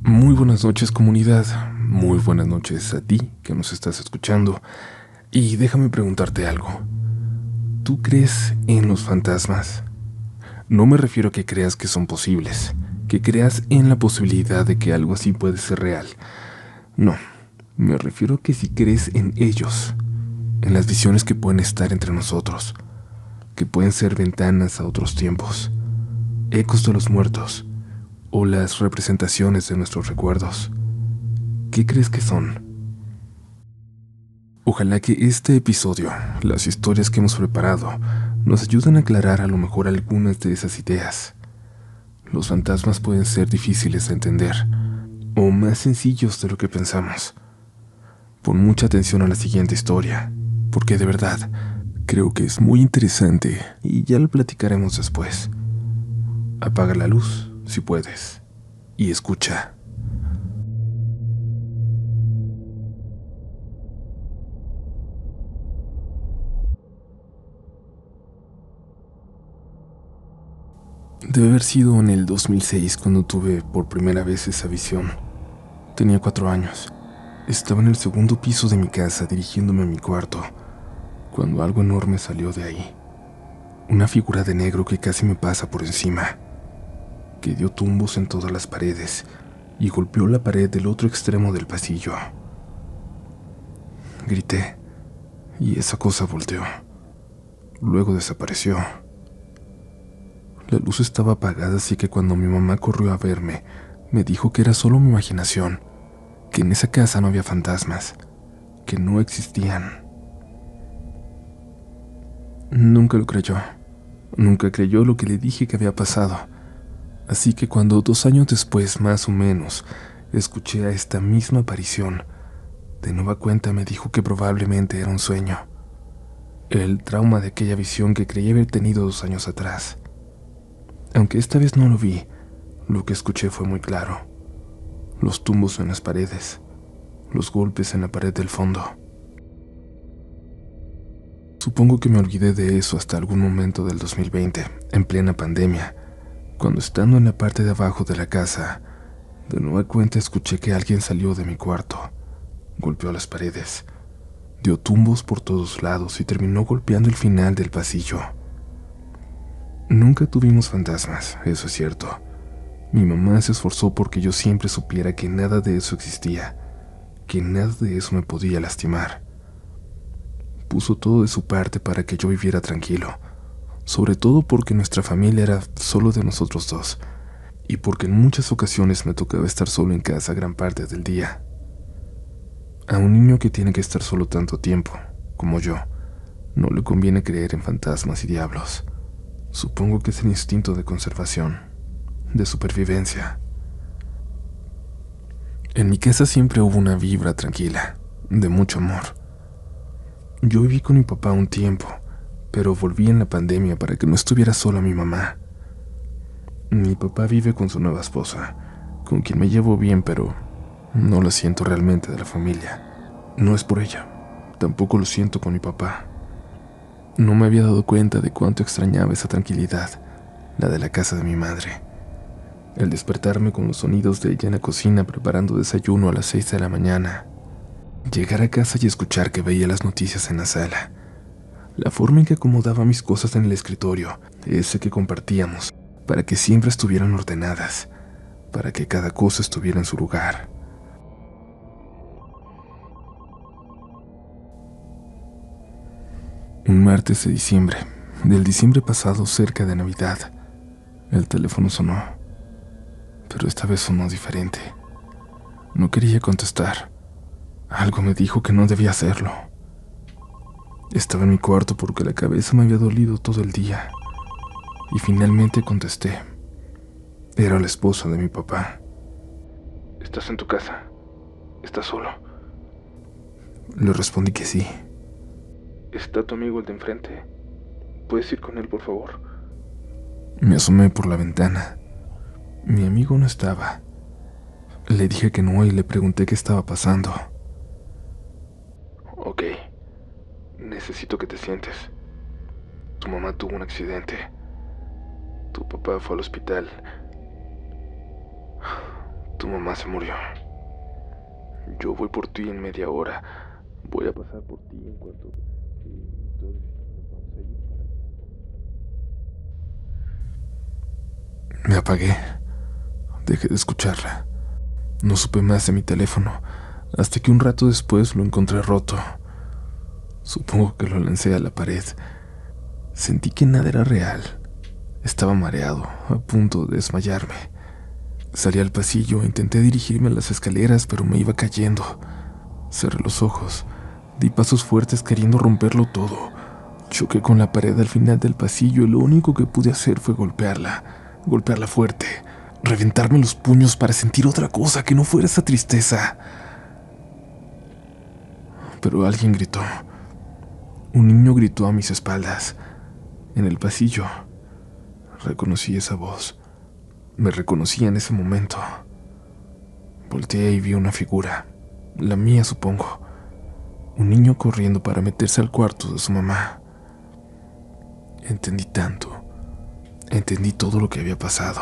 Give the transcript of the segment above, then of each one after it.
Muy buenas noches, comunidad. Muy buenas noches a ti que nos estás escuchando. Y déjame preguntarte algo. ¿Tú crees en los fantasmas? No me refiero a que creas que son posibles, que creas en la posibilidad de que algo así puede ser real. No, me refiero a que si crees en ellos, en las visiones que pueden estar entre nosotros, que pueden ser ventanas a otros tiempos, ecos de los muertos, o las representaciones de nuestros recuerdos. ¿Qué crees que son? Ojalá que este episodio, las historias que hemos preparado, nos ayuden a aclarar a lo mejor algunas de esas ideas. Los fantasmas pueden ser difíciles de entender, o más sencillos de lo que pensamos. Pon mucha atención a la siguiente historia, porque de verdad, creo que es muy interesante y ya lo platicaremos después. Apaga la luz, si puedes, y escucha. Debe haber sido en el 2006 cuando tuve por primera vez esa visión. Tenía 4 años. Estaba en el segundo piso de mi casa dirigiéndome a mi cuarto, cuando algo enorme salió de ahí. Una figura de negro que casi me pasa por encima, que dio tumbos en todas las paredes y golpeó la pared del otro extremo del pasillo. Grité, y esa cosa volteó. Luego desapareció. La luz estaba apagada, así que cuando mi mamá corrió a verme, me dijo que era solo mi imaginación, que en esa casa no había fantasmas, que no existían. Nunca lo creyó. Nunca creyó lo que le dije que había pasado. Así que cuando 2 años después, más o menos, escuché a esta misma aparición, de nueva cuenta me dijo que probablemente era un sueño. El trauma de aquella visión que creí haber tenido 2 años atrás. Aunque esta vez no lo vi, lo que escuché fue muy claro. Los tumbos en las paredes, los golpes en la pared del fondo. Supongo que me olvidé de eso hasta algún momento del 2020, en plena pandemia, cuando estando en la parte de abajo de la casa, de nueva cuenta escuché que alguien salió de mi cuarto, golpeó las paredes, dio tumbos por todos lados y terminó golpeando el final del pasillo. Nunca tuvimos fantasmas, eso es cierto. Mi mamá se esforzó porque yo siempre supiera que nada de eso existía, que nada de eso me podía lastimar. Puso todo de su parte para que yo viviera tranquilo, sobre todo porque nuestra familia era solo de nosotros dos, y porque en muchas ocasiones me tocaba estar solo en casa gran parte del día. A un niño que tiene que estar solo tanto tiempo, como yo, no le conviene creer en fantasmas y diablos. Supongo que es el instinto de conservación, de supervivencia. En mi casa siempre hubo una vibra tranquila, de mucho amor. Yo viví con mi papá un tiempo, pero volví en la pandemia para que no estuviera sola mi mamá. Mi papá vive con su nueva esposa, con quien me llevo bien, pero no la siento realmente de la familia. No es por ella, tampoco lo siento con mi papá. No me había dado cuenta de cuánto extrañaba esa tranquilidad, la de la casa de mi madre. El despertarme con los sonidos de ella en la cocina preparando desayuno a las 6 de la mañana. Llegar a casa y escuchar que veía las noticias en la sala. La forma en que acomodaba mis cosas en el escritorio, ese que compartíamos, para que siempre estuvieran ordenadas, para que cada cosa estuviera en su lugar. Un martes de diciembre, del diciembre pasado cerca de Navidad, el teléfono sonó, pero esta vez sonó diferente. No quería contestar. Algo me dijo que no debía hacerlo. Estaba en mi cuarto porque la cabeza me había dolido todo el día, y finalmente contesté. Era la esposa de mi papá. ¿Estás en tu casa? ¿Estás solo? Le respondí que sí. ¿Está tu amigo el de enfrente? ¿Puedes ir con él, por favor? Me asomé por la ventana. Mi amigo no estaba. Le dije que no y le pregunté qué estaba pasando. Ok, necesito que te sientes. Tu mamá tuvo un accidente. Tu papá fue al hospital. Tu mamá se murió. Yo voy por ti en media hora. Voy a pasar por ti en cuanto... Me apagué. Dejé de escucharla. No supe más de mi teléfono, hasta que un rato después lo encontré roto. Supongo que lo lancé a la pared. Sentí que nada era real. Estaba mareado, a punto de desmayarme. Salí al pasillo e intenté dirigirme a las escaleras, pero me iba cayendo. Cerré los ojos. Di pasos fuertes queriendo romperlo todo. Choqué con la pared al final del pasillo y lo único que pude hacer fue golpearla fuerte, reventarme los puños para sentir otra cosa que no fuera esa tristeza. Pero alguien gritó. Un niño gritó a mis espaldas, en el pasillo. Reconocí esa voz. Me reconocí en ese momento. Volteé y vi una figura, la mía supongo. Un niño corriendo para meterse al cuarto de su mamá. Entendí tanto. Entendí todo lo que había pasado.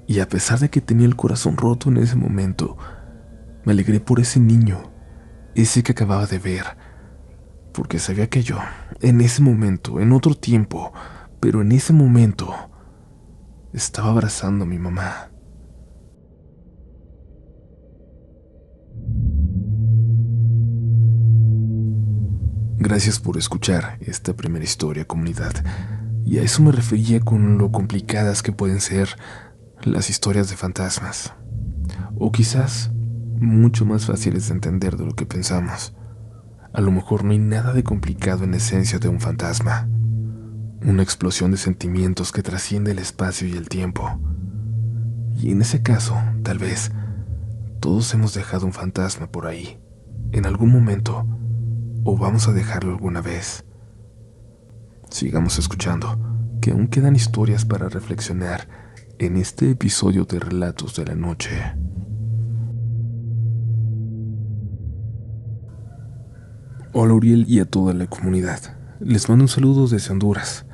Y a pesar de que tenía el corazón roto en ese momento, me alegré por ese niño, ese que acababa de ver, porque sabía que yo, en ese momento, en otro tiempo, pero en ese momento, estaba abrazando a mi mamá. Gracias por escuchar esta primera historia, comunidad. Y a eso me refería con lo complicadas que pueden ser las historias de fantasmas. O quizás mucho más fáciles de entender de lo que pensamos. A lo mejor no hay nada de complicado en la esencia de un fantasma. Una explosión de sentimientos que trasciende el espacio y el tiempo. Y en ese caso, tal vez, todos hemos dejado un fantasma por ahí, en algún momento, o vamos a dejarlo alguna vez. Sigamos escuchando, que aún quedan historias para reflexionar en este episodio de Relatos de la Noche. Hola Uriel y a toda la comunidad. Les mando un saludo desde Honduras.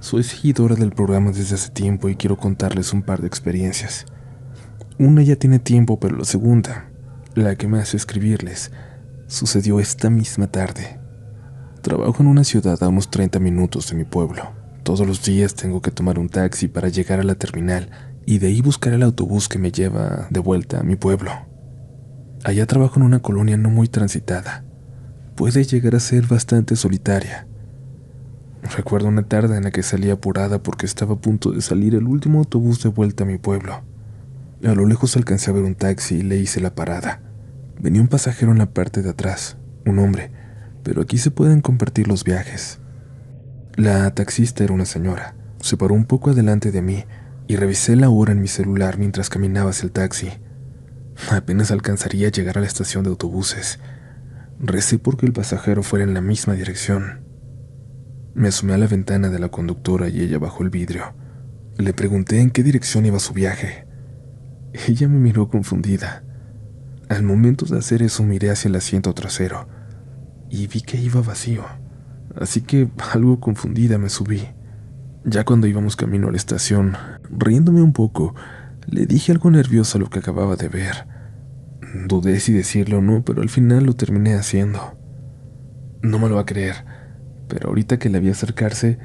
Soy seguidora del programa desde hace tiempo y quiero contarles un par de experiencias. Una ya tiene tiempo, pero la segunda, la que me hace escribirles, sucedió esta misma tarde. Trabajo en una ciudad a unos 30 minutos de mi pueblo. Todos los días tengo que tomar un taxi para llegar a la terminal y de ahí buscar el autobús que me lleva de vuelta a mi pueblo. Allá trabajo en una colonia no muy transitada. Puede llegar a ser bastante solitaria. Recuerdo una tarde en la que salí apurada porque estaba a punto de salir el último autobús de vuelta a mi pueblo. A lo lejos alcancé a ver un taxi y le hice la parada. Venía un pasajero en la parte de atrás, un hombre, pero aquí se pueden compartir los viajes. La taxista era una señora. Se paró un poco adelante de mí y revisé la hora en mi celular mientras caminaba hacia el taxi. Apenas alcanzaría a llegar a la estación de autobuses. Recé porque el pasajero fuera en la misma dirección. Me asomé a la ventana de la conductora y ella bajó el vidrio. Le pregunté en qué dirección iba su viaje. Ella me miró confundida. Al momento de hacer eso miré hacia el asiento trasero y vi que iba vacío, así que algo confundida me subí. Ya cuando íbamos camino a la estación, riéndome un poco, le dije algo nervioso a lo que acababa de ver. Dudé si decirlo o no, pero al final lo terminé haciendo. No me lo va a creer, pero ahorita que la vi acercarse,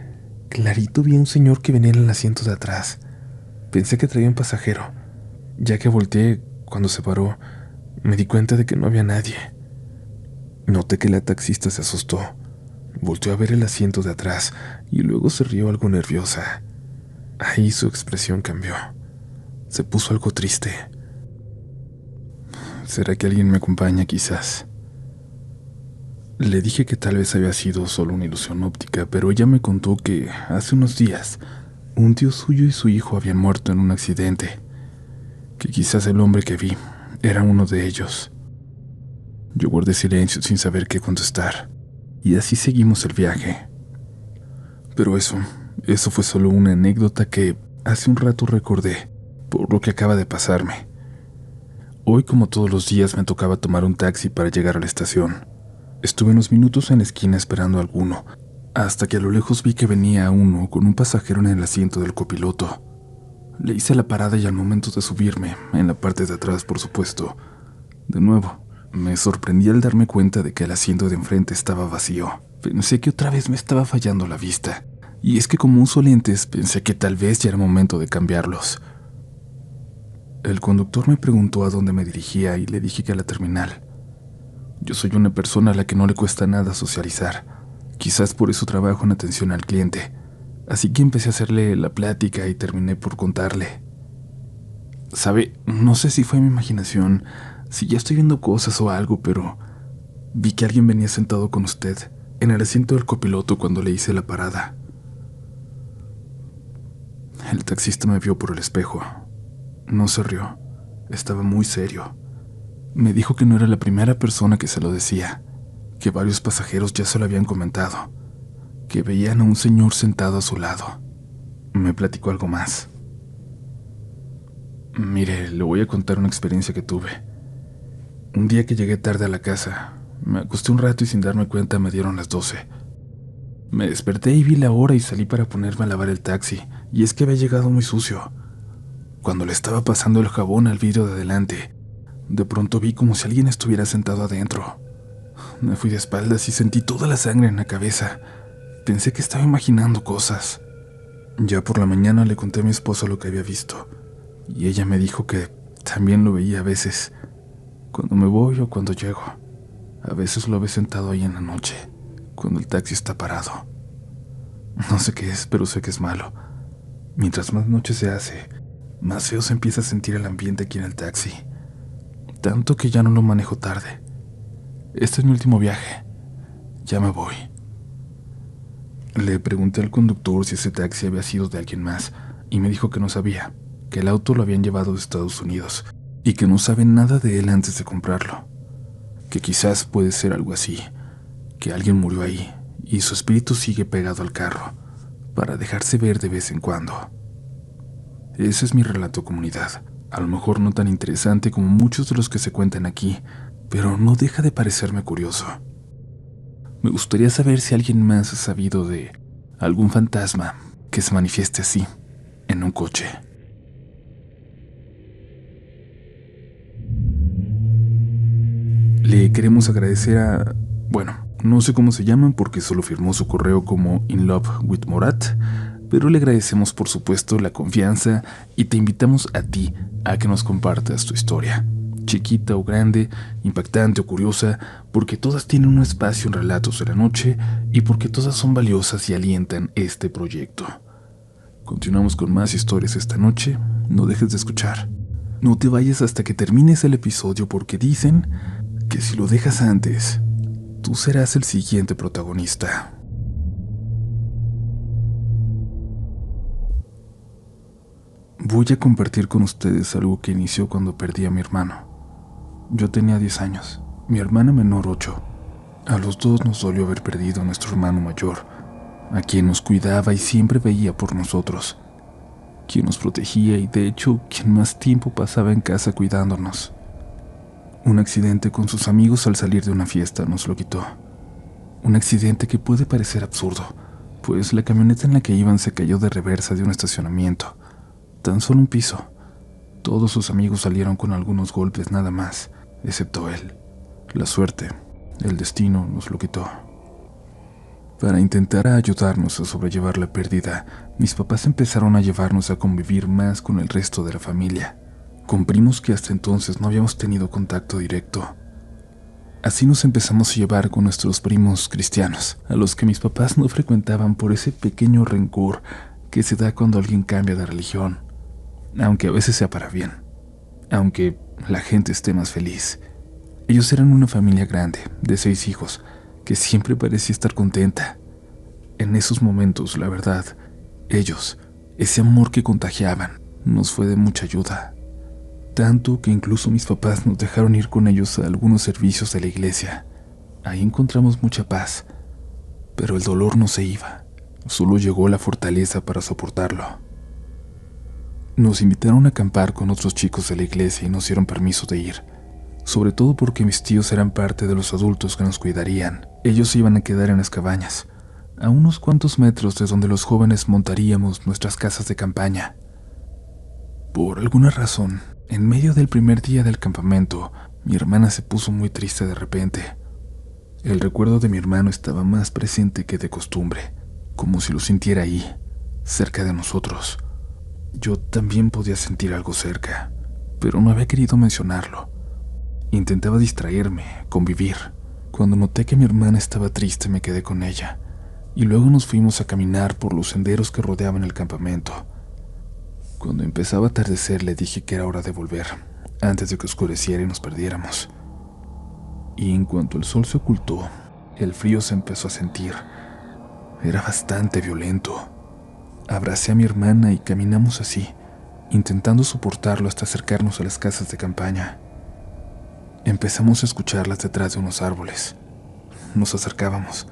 clarito vi a un señor que venía en el asiento de atrás. Pensé que traía un pasajero. Ya que volteé, cuando se paró, me di cuenta de que no había nadie. Noté que la taxista se asustó. Volteó a ver el asiento de atrás y luego se rió algo nerviosa. Ahí su expresión cambió. Se puso algo triste. ¿Será que alguien me acompaña, quizás? Le dije que tal vez había sido solo una ilusión óptica, pero ella me contó que hace unos días un tío suyo y su hijo habían muerto en un accidente, que quizás el hombre que vi era uno de ellos. Yo guardé silencio sin saber qué contestar, y así seguimos el viaje. Pero eso fue solo una anécdota que hace un rato recordé por lo que acaba de pasarme. Hoy, como todos los días, me tocaba tomar un taxi para llegar a la estación. Estuve unos minutos en la esquina esperando a alguno, hasta que a lo lejos vi que venía uno con un pasajero en el asiento del copiloto. Le hice la parada y al momento de subirme, en la parte de atrás por supuesto, de nuevo, me sorprendí al darme cuenta de que el asiento de enfrente estaba vacío. Pensé que otra vez me estaba fallando la vista, y es que como uso lentes pensé que tal vez ya era momento de cambiarlos. El conductor me preguntó a dónde me dirigía y le dije que a la terminal. Yo soy una persona a la que no le cuesta nada socializar, quizás por eso trabajo en atención al cliente, así que empecé a hacerle la plática y terminé por contarle. ¿Sabe? No sé si fue mi imaginación, si ya estoy viendo cosas o algo, pero vi que alguien venía sentado con usted en el asiento del copiloto cuando le hice la parada. El taxista me vio por el espejo. No se rió, estaba muy serio. Me dijo que no era la primera persona que se lo decía, que varios pasajeros ya se lo habían comentado, que veían a un señor sentado a su lado. Me platicó algo más. Mire, le voy a contar una experiencia que tuve. Un día que llegué tarde a la casa, me acosté un rato y sin darme cuenta me dieron las 12. Me desperté y vi la hora y salí para ponerme a lavar el taxi, y es que había llegado muy sucio. Cuando le estaba pasando el jabón al vidrio de adelante, de pronto vi como si alguien estuviera sentado adentro. Me fui de espaldas y sentí toda la sangre en la cabeza. Pensé que estaba imaginando cosas. Ya por la mañana le conté a mi esposa lo que había visto, y ella me dijo que también lo veía a veces, cuando me voy o cuando llego. A veces lo ve sentado ahí en la noche, cuando el taxi está parado. No sé qué es, pero sé que es malo. Mientras más noche se hace, más feo se empieza a sentir el ambiente aquí en el taxi. Tanto que ya no lo manejo tarde. Este es mi último viaje. Ya me voy. Le pregunté al conductor si ese taxi había sido de alguien más, y me dijo que no sabía, que el auto lo habían llevado de Estados Unidos, y que no saben nada de él antes de comprarlo. Que quizás puede ser algo así, que alguien murió ahí, y su espíritu sigue pegado al carro, para dejarse ver de vez en cuando. Ese es mi relato, comunidad. A lo mejor no tan interesante como muchos de los que se cuentan aquí, pero no deja de parecerme curioso. Me gustaría saber si alguien más ha sabido de algún fantasma que se manifieste así, en un coche. Le queremos agradecer a... Bueno, no sé cómo se llaman porque solo firmó su correo como In Love with Morat, pero le agradecemos por supuesto la confianza y te invitamos a ti a que nos compartas tu historia, chiquita o grande, impactante o curiosa, porque todas tienen un espacio en Relatos de la Noche y porque todas son valiosas y alientan este proyecto. Continuamos con más historias esta noche, no dejes de escuchar. No te vayas hasta que termines el episodio porque dicen que si lo dejas antes, tú serás el siguiente protagonista. Voy a compartir con ustedes algo que inició cuando perdí a mi hermano. Yo tenía 10 años, mi hermana menor 8. A los dos nos dolió haber perdido a nuestro hermano mayor, a quien nos cuidaba y siempre veía por nosotros, quien nos protegía y de hecho quien más tiempo pasaba en casa cuidándonos. Un accidente con sus amigos al salir de una fiesta nos lo quitó. Un accidente que puede parecer absurdo, pues la camioneta en la que iban se cayó de reversa de un estacionamiento. Tan solo un piso. Todos sus amigos salieron con algunos golpes nada más, excepto él. La suerte, el destino nos lo quitó. Para intentar ayudarnos a sobrellevar la pérdida, mis papás empezaron a llevarnos a convivir más con el resto de la familia, con primos que hasta entonces no habíamos tenido contacto directo. Así nos empezamos a llevar con nuestros primos cristianos, a los que mis papás no frecuentaban por ese pequeño rencor que se da cuando alguien cambia de religión, aunque a veces sea para bien, aunque la gente esté más feliz. Ellos eran una familia grande, de 6 hijos, que siempre parecía estar contenta. En esos momentos, la verdad, ellos, ese amor que contagiaban, nos fue de mucha ayuda. Tanto que incluso mis papás nos dejaron ir con ellos a algunos servicios de la iglesia. Ahí encontramos mucha paz, pero el dolor no se iba, solo llegó la fortaleza para soportarlo. Nos invitaron a acampar con otros chicos de la iglesia y nos dieron permiso de ir, sobre todo porque mis tíos eran parte de los adultos que nos cuidarían. Ellos se iban a quedar en las cabañas, a unos cuantos metros de donde los jóvenes montaríamos nuestras casas de campaña. Por alguna razón, en medio del primer día del campamento, mi hermana se puso muy triste de repente. El recuerdo de mi hermano estaba más presente que de costumbre, como si lo sintiera ahí, cerca de nosotros. Yo también podía sentir algo cerca, pero no había querido mencionarlo. Intentaba distraerme, convivir. Cuando noté que mi hermana estaba triste, me quedé con ella, y luego nos fuimos a caminar por los senderos que rodeaban el campamento. Cuando empezaba a atardecer, le dije que era hora de volver, antes de que oscureciera y nos perdiéramos. Y en cuanto el sol se ocultó, el frío se empezó a sentir. Era bastante violento. Abracé a mi hermana y caminamos así, intentando soportarlo hasta acercarnos a las casas de campaña. Empezamos a escucharlas detrás de unos árboles. Nos acercábamos,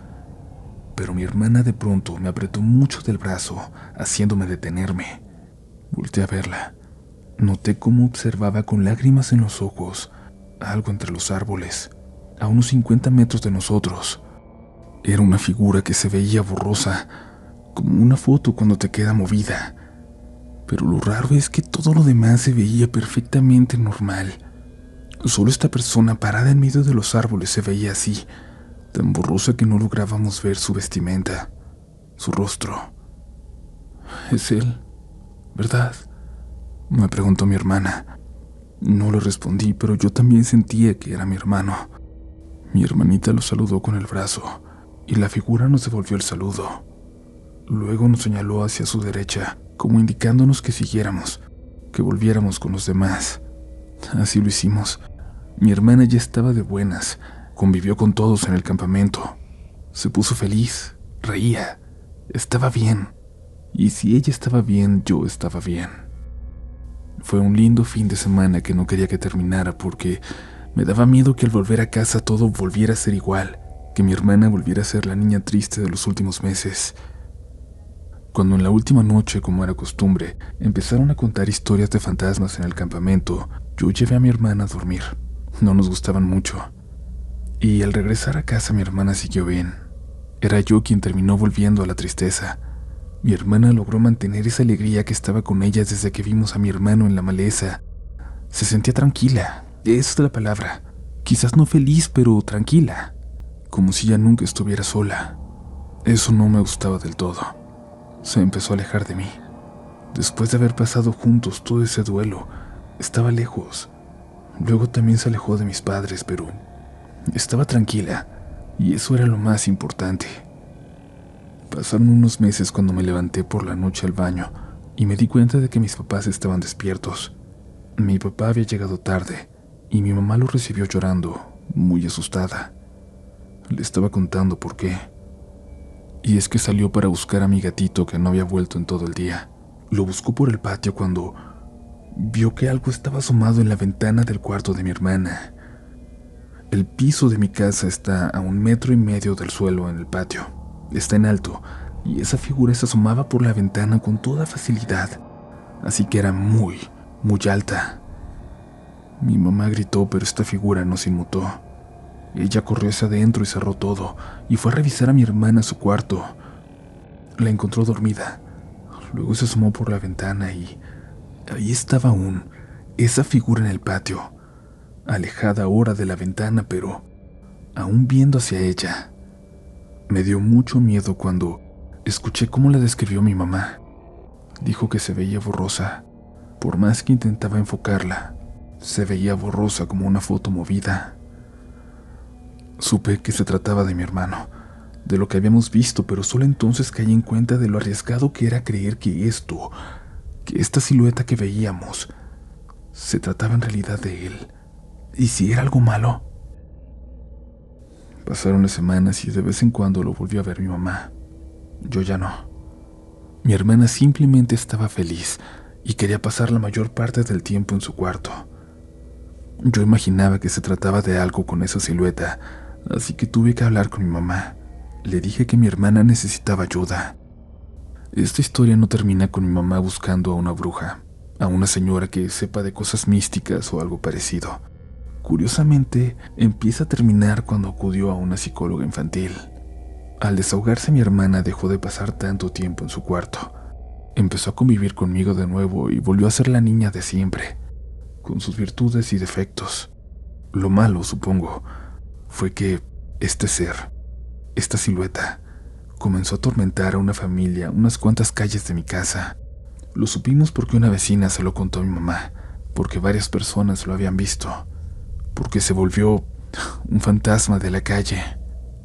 pero mi hermana de pronto me apretó mucho del brazo, haciéndome detenerme. Volté a verla. Noté cómo observaba con lágrimas en los ojos algo entre los árboles, a unos 50 metros de nosotros. Era una figura que se veía borrosa, como una foto cuando te queda movida. Pero lo raro es que todo lo demás se veía perfectamente normal. Solo esta persona parada en medio de los árboles se veía así, tan borrosa que no lográbamos ver su vestimenta, su rostro. ¿Es él, verdad?, me preguntó mi hermana. No le respondí, pero yo también sentía que era mi hermano. Mi hermanita lo saludó con el brazo, y la figura nos devolvió el saludo. Luego nos señaló hacia su derecha, como indicándonos que siguiéramos, que volviéramos con los demás. Así lo hicimos. Mi hermana ya estaba de buenas, convivió con todos en el campamento. Se puso feliz, reía, estaba bien. Y si ella estaba bien, yo estaba bien. Fue un lindo fin de semana que no quería que terminara porque me daba miedo que al volver a casa todo volviera a ser igual, que mi hermana volviera a ser la niña triste de los últimos meses. Cuando en la última noche, como era costumbre, empezaron a contar historias de fantasmas en el campamento, yo llevé a mi hermana a dormir. No nos gustaban mucho. Y al regresar a casa mi hermana siguió bien. Era yo quien terminó volviendo a la tristeza. Mi hermana logró mantener esa alegría que estaba con ella desde que vimos a mi hermano en la maleza. Se sentía tranquila, esa es la palabra. Quizás no feliz, pero tranquila. Como si ya nunca estuviera sola. Eso no me gustaba del todo. Se empezó a alejar de mí. Después de haber pasado juntos todo ese duelo, estaba lejos. Luego también se alejó de mis padres, pero estaba tranquila, y eso era lo más importante. Pasaron unos meses cuando me levanté por la noche al baño y me di cuenta de que mis papás estaban despiertos. Mi papá había llegado tarde y mi mamá lo recibió llorando, muy asustada. Le estaba contando por qué. Y es que salió para buscar a mi gatito que no había vuelto en todo el día. Lo buscó por el patio cuando vio que algo estaba asomado en la ventana del cuarto de mi hermana. El piso de mi casa está a 1,5 metros del suelo en el patio. Está en alto, y esa figura se asomaba por la ventana con toda facilidad, así que era muy, muy alta. Mi mamá gritó, pero esta figura no se inmutó. Ella corrió hacia adentro y cerró todo, y fue a revisar a mi hermana a su cuarto. La encontró dormida. Luego se asomó por la ventana y ahí estaba aún, esa figura en el patio, alejada ahora de la ventana, pero aún viendo hacia ella. Me dio mucho miedo cuando escuché cómo la describió mi mamá. Dijo que se veía borrosa. Por más que intentaba enfocarla, se veía borrosa como una foto movida. Supe que se trataba de mi hermano, de lo que habíamos visto, pero solo entonces caí en cuenta de lo arriesgado que era creer que esta silueta que veíamos, se trataba en realidad de él. ¿Y si era algo malo? Pasaron las semanas y de vez en cuando lo volvió a ver mi mamá. Yo ya no. Mi hermana simplemente estaba feliz y quería pasar la mayor parte del tiempo en su cuarto. Yo imaginaba que se trataba de algo con esa silueta, así que tuve que hablar con mi mamá. Le dije que mi hermana necesitaba ayuda. Esta historia no termina con mi mamá buscando a una bruja, a una señora que sepa de cosas místicas o algo parecido. Curiosamente, empieza a terminar cuando acudió a una psicóloga infantil. Al desahogarse mi hermana dejó de pasar tanto tiempo en su cuarto. Empezó a convivir conmigo de nuevo y volvió a ser la niña de siempre, con sus virtudes y defectos. Lo malo, supongo, fue que este ser, esta silueta, comenzó a atormentar a una familia unas cuantas calles de mi casa. Lo supimos porque una vecina se lo contó a mi mamá, porque varias personas lo habían visto, porque se volvió un fantasma de la calle,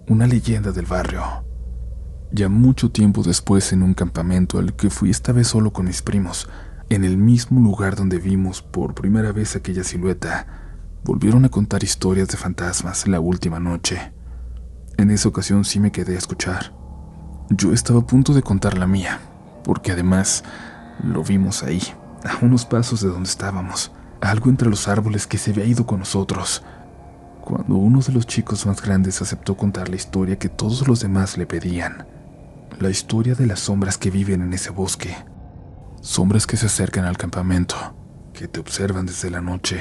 una leyenda del barrio. Ya mucho tiempo después, en un campamento al que fui esta vez solo con mis primos, en el mismo lugar donde vimos por primera vez aquella silueta, volvieron a contar historias de fantasmas la última noche. En esa ocasión sí me quedé a escuchar. Yo estaba a punto de contar la mía, porque además lo vimos ahí, a unos pasos de donde estábamos, algo entre los árboles que se había ido con nosotros, cuando uno de los chicos más grandes aceptó contar la historia que todos los demás le pedían. La historia de las sombras que viven en ese bosque. Sombras que se acercan al campamento, que te observan desde la noche.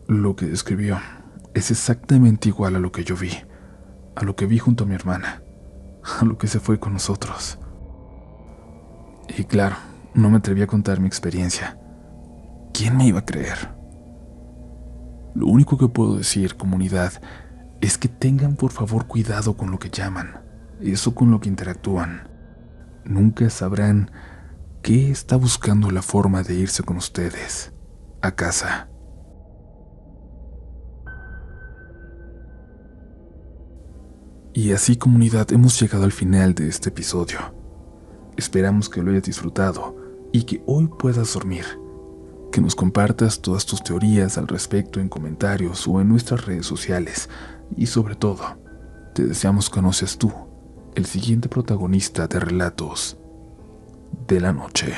Lo que describió es exactamente igual a lo que yo vi, a lo que vi junto a mi hermana, a lo que se fue con nosotros. Y claro, no me atreví a contar mi experiencia. ¿Quién me iba a creer? Lo único que puedo decir, comunidad, es que tengan por favor cuidado con lo que llaman, eso con lo que interactúan. Nunca sabrán qué está buscando la forma de irse con ustedes a casa. Y así, comunidad, hemos llegado al final de este episodio. Esperamos que lo hayas disfrutado y que hoy puedas dormir. Que nos compartas todas tus teorías al respecto en comentarios o en nuestras redes sociales. Y sobre todo, te deseamos que no seas tú el siguiente protagonista de Relatos de la Noche.